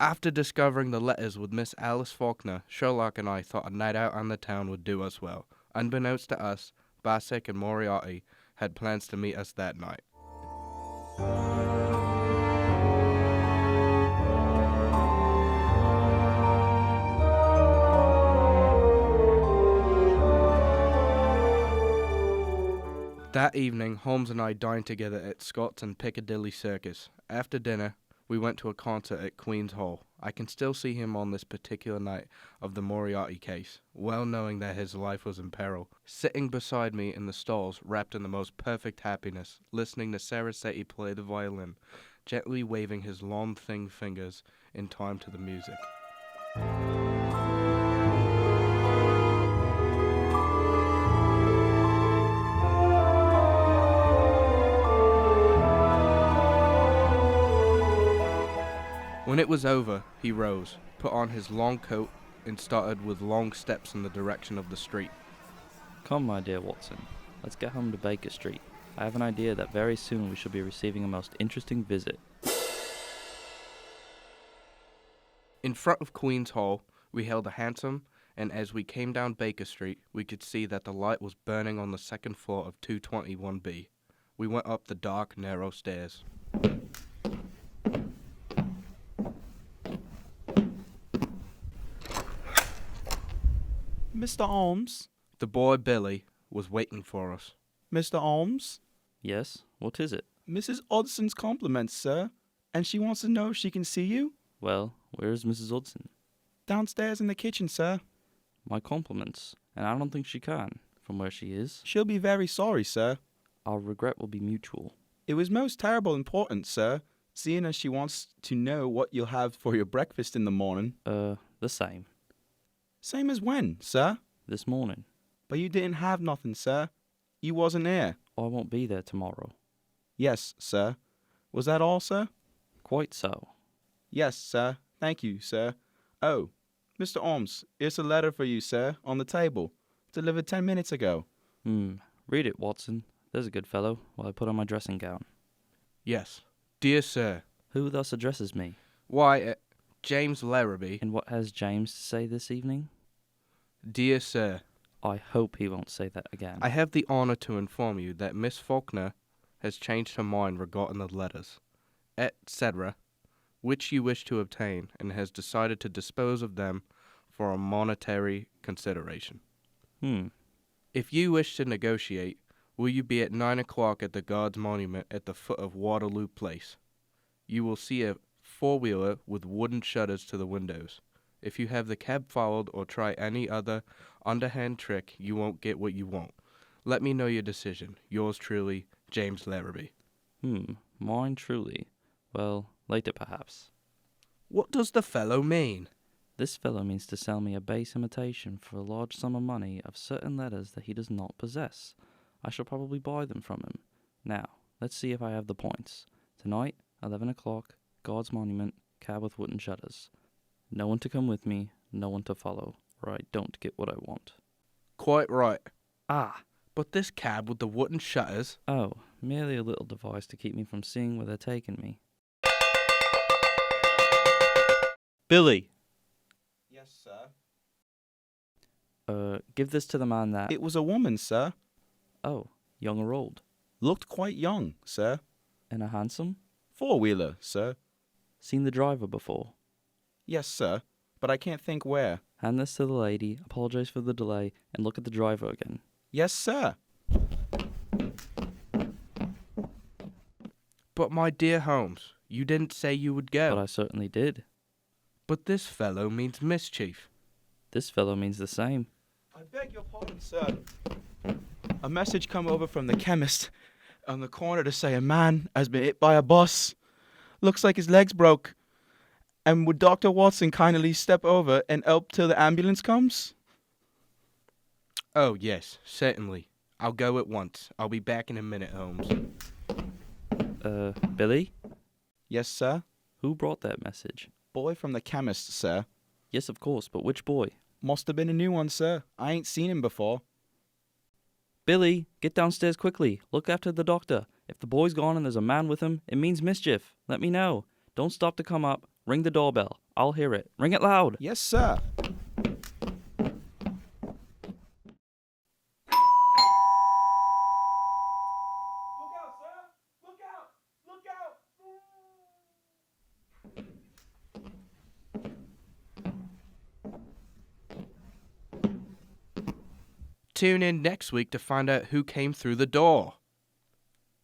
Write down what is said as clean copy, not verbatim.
After discovering the letters with Miss Alice Faulkner, Sherlock and I thought a night out on the town would do us well. Unbeknownst to us, Bassett and Moriarty had plans to meet us that night. That evening, Holmes and I dined together at Scott's and Piccadilly Circus. After dinner, we went to a concert at Queen's Hall. I can still see him on this particular night of the Moriarty case, well knowing that his life was in peril, sitting beside me in the stalls, wrapped in the most perfect happiness, listening to Saracetti play the violin, gently waving his long, thin fingers in time to the music. When it was over, he rose, put on his long coat, and started with long steps in the direction of the street. Come, my dear Watson, let's get home to Baker Street. I have an idea that very soon we shall be receiving a most interesting visit. In front of Queen's Hall, we hailed a hansom, and as we came down Baker Street, we could see that the light was burning on the second floor of 221B. We went up the dark, narrow stairs. Mr. Holmes? The boy, Billy, was waiting for us. Mr. Holmes? Yes, what is it? Mrs. Odson's compliments, sir. And she wants to know if she can see you? Well, where is Mrs. Odson? Downstairs in the kitchen, sir. My compliments, and I don't think she can, from where she is. She'll be very sorry, sir. Our regret will be mutual. It was most terrible important, sir, seeing as she wants to know what you'll have for your breakfast in the morning. The same. Same as when, sir? This morning. But you didn't have nothing, sir. You wasn't here. I won't be there tomorrow. Yes, sir. Was that all, sir? Quite so. Yes, sir. Thank you, sir. Oh, Mr. Holmes, here's a letter for you, sir, on the table. Delivered 10 minutes ago. Read it, Watson. There's a good fellow, while I put on my dressing gown. Yes. Dear sir. Who thus addresses me? Why, James Larrabee. And what has James to say this evening? Dear sir. I hope he won't say that again. I have the honor to inform you that Miss Faulkner has changed her mind regarding the letters, etc., which you wish to obtain, and has decided to dispose of them for a monetary consideration. If you wish to negotiate, will you be at 9 o'clock at the Guards Monument at the foot of Waterloo Place? You will see a four-wheeler with wooden shutters to the windows. If you have the cab followed or try any other underhand trick, you won't get what you want. Let me know your decision. Yours truly, James Larrabee. Mine truly. Well, later perhaps. What does the fellow mean? This fellow means to sell me a base imitation for a large sum of money of certain letters that he does not possess. I shall probably buy them from him. Now, let's see if I have the points. Tonight, 11 o'clock, Guards Monument, cab with wooden shutters. No one to come with me, no one to follow, or I don't get what I want. Quite right. Ah! But this cab with the wooden shutters... Oh, merely a little device to keep me from seeing where they're taking me. Billy! Yes, sir. Give this to the man that... It was a woman, sir. Oh, young or old? Looked quite young, sir. And a hansom? Four-wheeler, sir. Seen the driver before? Yes, sir. But I can't think where. Hand this to the lady, apologize for the delay, and look at the driver again. Yes, sir. But my dear Holmes, you didn't say you would go. But I certainly did. But this fellow means mischief. This fellow means the same. I beg your pardon, sir. A message come over from the chemist on the corner to say a man has been hit by a bus. Looks like his leg's broke. And would Dr. Watson kindly step over and help till the ambulance comes? Oh, yes, certainly. I'll go at once. I'll be back in a minute, Holmes. Billy? Yes, sir. Who brought that message? Boy from the chemist, sir. Yes, of course, but which boy? Must have been a new one, sir. I ain't seen him before. Billy, get downstairs quickly. Look after the doctor. If the boy's gone and there's a man with him, it means mischief. Let me know. Don't stop to come up. Ring the doorbell. I'll hear it. Ring it loud. Yes, sir. Tune in next week to find out who came through the door.